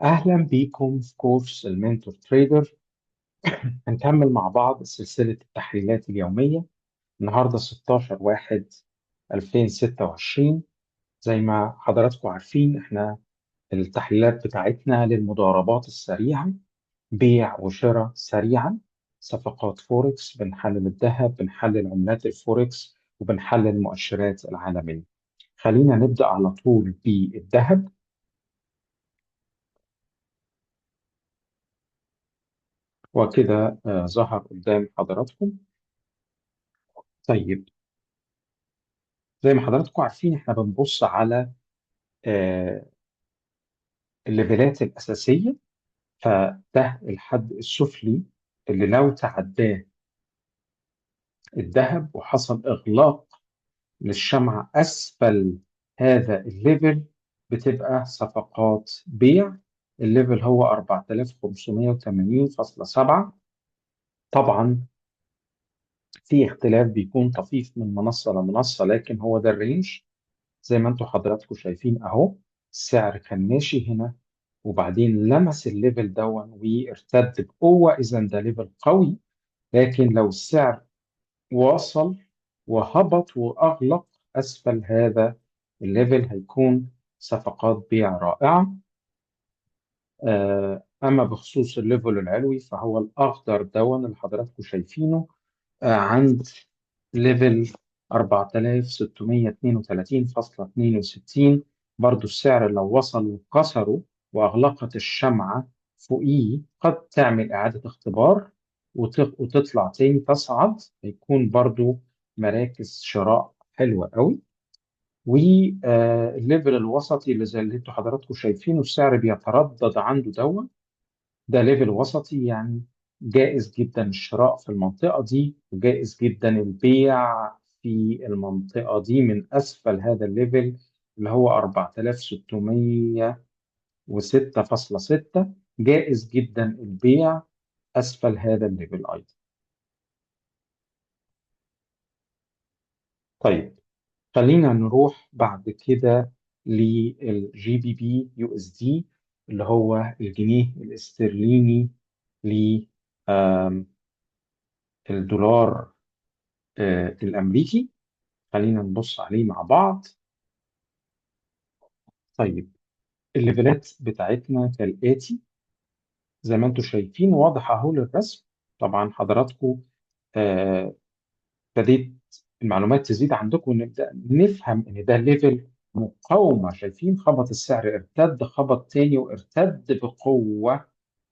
أهلا بيكم في كورس المنتور تريدر. هنكمل مع بعض سلسلة التحليلات اليومية. النهاردة 16/1/2026. زي ما حضراتكم عارفين احنا التحليلات بتاعتنا للمضاربات السريعة، بيع وشراء سريعا، صفقات فوركس، بنحلل الذهب، بنحلل عملات الفوركس، وبنحلل المؤشرات العالمية. خلينا نبدأ على طول بالذهب. وكده ظهر قدام حضراتكم. طيب، زي ما حضراتكم عارفين احنا بنبص على آه، الليفلات الأساسية. فده الحد السفلي اللي لو تعداه الذهب وحصل إغلاق للشمعة أسفل هذا الليفل بتبقى صفقات بيع. الليفل هو 4580.7. طبعا في اختلاف بيكون طفيف من منصة لمنصة، لكن هو ده الرينج. زي ما انتم حضراتكم شايفين اهو، السعر كان ماشي هنا وبعدين لمس الليفل دون وارتد بقوة، إذا ده ليفل قوي. لكن لو السعر وصل وهبط وأغلق أسفل هذا الليفل هيكون صفقات بيع رائعة. أما بخصوص الليفل العلوي فهو الأخضر دون اللي حضراتكم شايفينه عند ليفل 4632.62. برضو السعر لو وصل وكسره وأغلقت الشمعة فوقيه قد تعمل إعادة اختبار وتطلع تاني تصعد، هيكون برضو مراكز شراء حلوة قوي. والليفل الوسطي اللي زي اللي انتوا حضراتكم شايفينه السعر بيتردد عنده دون، ده ليفل وسطي يعني. جائز جدا الشراء في المنطقة دي وجائز جدا البيع في المنطقة دي من أسفل هذا الليفل اللي هو 4606.6. جائز جدا البيع أسفل هذا الليفل أيضا. طيب، خلينا نروح بعد كده للجي بي بي يو اس دي اللي هو الجنيه الاسترليني للدولار الأمريكي. خلينا نبص عليه مع بعض. طيب، الليفلات بتاعتنا كالآتي. زي ما انتم شايفين واضح اهو للرسم. طبعا حضراتكم آه، ابتديت المعلومات تزيد عندكم ونبدأ نفهم ان ده ليفل مقاومة. شايفين خبط السعر، ارتد خبط تاني وارتد بقوة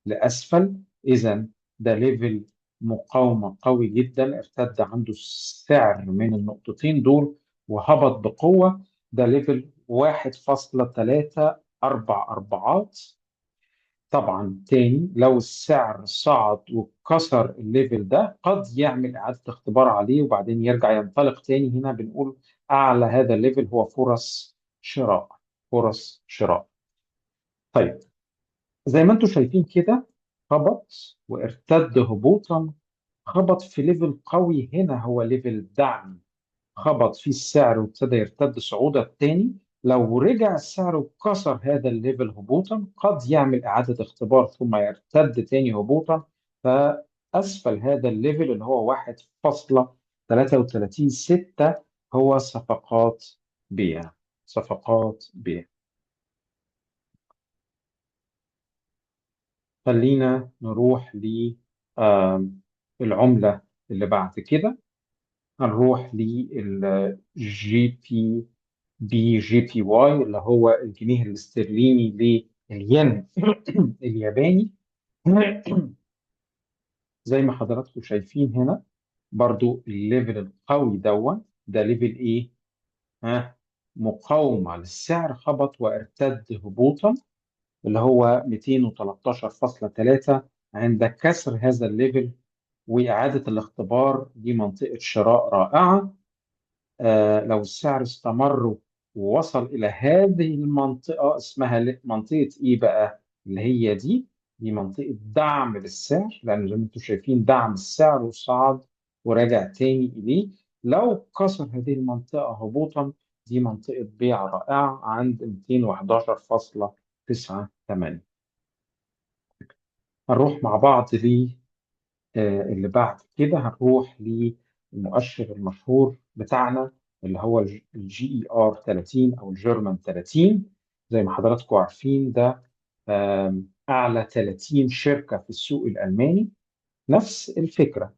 لأسفل. إذا ده ليفل مقاومة قوي جدا، ارتد عنده السعر من النقطتين دول وهبط بقوة. ده ليفل 1.344. طبعا تاني لو السعر صعد وكسر الليفل ده قد يعمل إعادة اختبار عليه وبعدين يرجع ينطلق تاني. هنا بنقول أعلى هذا الليفل هو فرص شراء، فرص شراء. طيب، زي ما انتم شايفين كده هبط وارتد هبوطا. خبط في ليفل قوي هنا هو ليفل دعم، خبط فيه السعر وابتدى يرتد صعودا تاني. لو رجع السعر وكسر هذا الليفل هبوطا قد يعمل إعادة اختبار ثم يرتد تاني هبوطا. فأسفل هذا الليفل اللي هو 1.336 هو صفقات بيع، صفقات بيع. خلينا نروح للعملة اللي بعد كده. هنروح للجي بي بي جي بي واي اللي هو الجنيه الاسترليني للين الياباني. زي ما حضراتكم شايفين هنا برضو الليفل القوي ده ليفل ايه؟ ها، مقاومة للسعر، خبط وارتد هبوطا اللي هو 213.3. عند كسر هذا الليفل وإعادة الاختبار دي منطقة شراء رائعة. لو السعر استمر ووصل إلى هذه المنطقة اسمها منطقة إيه بقى؟ اللي هي دي منطقة دعم للسعر، لأن زي ما أنتم شايفين دعم السعر وصعد ورجع تاني إليه. لو كسر هذه المنطقة هبوطا دي منطقة بيع رائعة عند 211.98. هنروح مع بعض اللي بعد كده. هنروح للمؤشر المشهور بتاعنا اللي هو الجي اي ار 30 او الجيرمان 30. زي ما حضراتكم عارفين ده اعلى 30 شركة في السوق الالماني. نفس الفكرة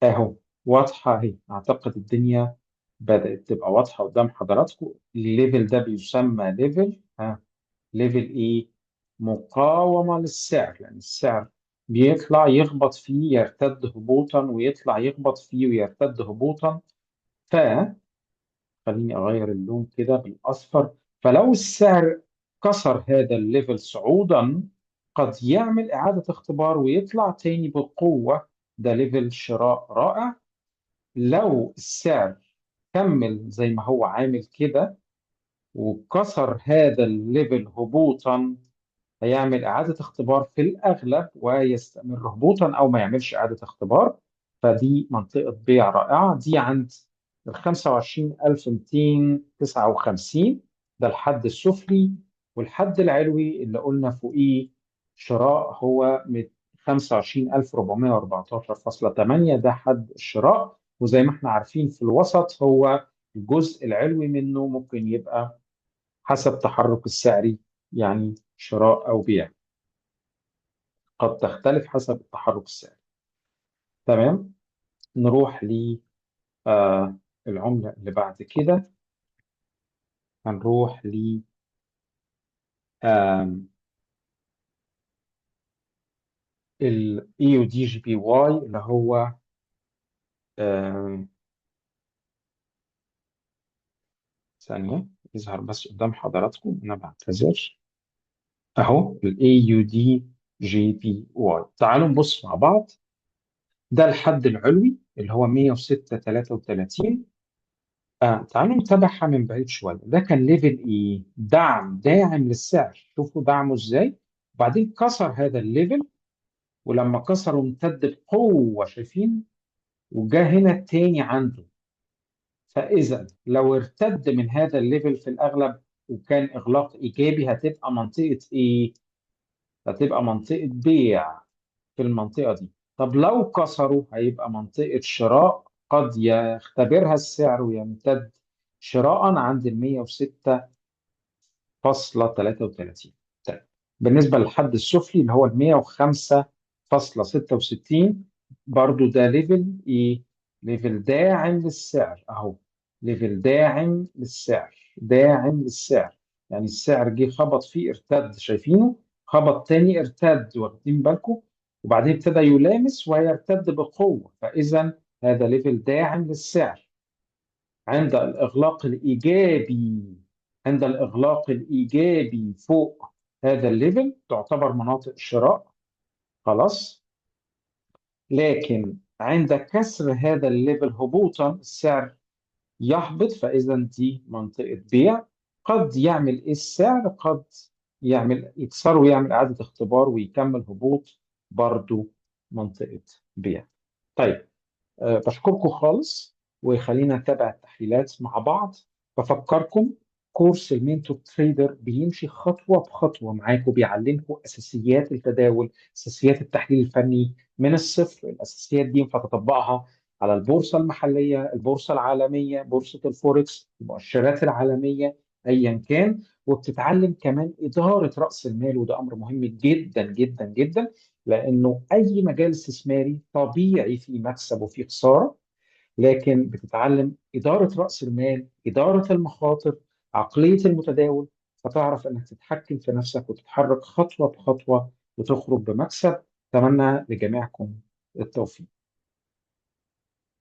اهو، واضحة اهي. اعتقد الدنيا بدأت تبقى واضحة قدام حضراتكم. الليفل ده بيسمى ليفل ايه؟ مقاومة للسعر، لأن السعر بيطلع يخبط فيه يرتد هبوطا، ويطلع يخبط فيه ويرتد هبوطا. فخليني أغير اللون كده بالأصفر. فلو السعر كسر هذا الليفل صعودا، قد يعمل إعادة اختبار ويطلع تاني بقوة. ده ليفل شراء رائع. لو السعر كمل زي ما هو عامل كده وكسر هذا الليفل هبوطا، هيعمل إعادة اختبار في الأغلب ويستمر هبوطا، أو ما يعملش إعادة اختبار. فدي منطقة بيع رائعة، دي عند ال 25259. ده الحد السفلي. والحد العلوي اللي قلنا فوقيه شراء هو من 25414.8. ده حد الشراء. وزي ما احنا عارفين في الوسط هو الجزء العلوي منه ممكن يبقى حسب تحرك السعري، يعني شراء أو بيع. قد تختلف حسب التحرك السعري. تمام. نروح للعملة اللي بعد كده. هنروح ل ال EUDGPY اللي هو آم، ثانية يظهر بس قدام حضراتكم، أنا بعتذر. أهو ال EUDGPY. تعالوا نبص مع بعض. ده الحد العلوي اللي هو 106.33. تعالوا نتابعها من بعيد شوية. ده كان ليفل إيه؟ داعم للسعر. شوفوا دعمه إزاي. وبعدين كسر هذا الليفل، ولما كسره امتد بقوة، شايفين؟ وجا هنا تاني عنده. فإذا لو ارتد من هذا الليفل في الأغلب وكان إغلاق إيجابي، هتبقى منطقة إيه؟ هتبقى منطقة بيع في المنطقة دي. طب لو كسروا هيبقى منطقة شراء، قد يختبرها السعر ويمتد شراء عند ال 106.33. طيب، بالنسبة للحد السفلي اللي هو ال 105.66، برضو ده ليفل ايه؟ ليفل داعم للسعر اهو. ليفل داعم للسعر، داعم للسعر. يعني السعر جه خبط فيه ارتد، شايفينه؟ خبط تاني ارتد، واخدين بالكم؟ وبعدين ابتدى يلامس ويرتد بقوة. فإذا هذا ليفل داعم للسعر. عند الإغلاق الإيجابي، عند الإغلاق الإيجابي فوق هذا الليفل تعتبر مناطق شراء. خلاص. لكن عند كسر هذا الليفل هبوطا السعر يهبط، فإذا دي منطقة بيع. قد يعمل إيه السعر؟ قد يعمل يكسر ويعمل إعادة اختبار ويكمل هبوط، برضو منطقة بيع. طيب، بشكركم خالص، وخلينا نتابع التحليلات مع بعض. بفكركم كورس المينتور تريدر بيمشي خطوة بخطوة معاكم، بيعلمكم أساسيات التداول، أساسيات التحليل الفني من الصفر. الأساسيات دي ينفع تطبقها على البورصة المحلية، البورصة العالمية، بورصة الفوركس، المؤشرات العالمية، أيا كان. وبتتعلم كمان إدارة رأس المال، وده أمر مهم جدا جدا جدا، لأنه أي مجال استثماري طبيعي فيه مكسب وفيه خسارة. لكن بتتعلم إدارة رأس المال، إدارة المخاطر، عقلية المتداول، فتعرف أنك تتحكم في نفسك وتتحرك خطوة بخطوة وتخرج بمكسب. أتمنى لجميعكم التوفيق.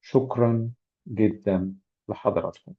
شكرا جدا لحضراتكم.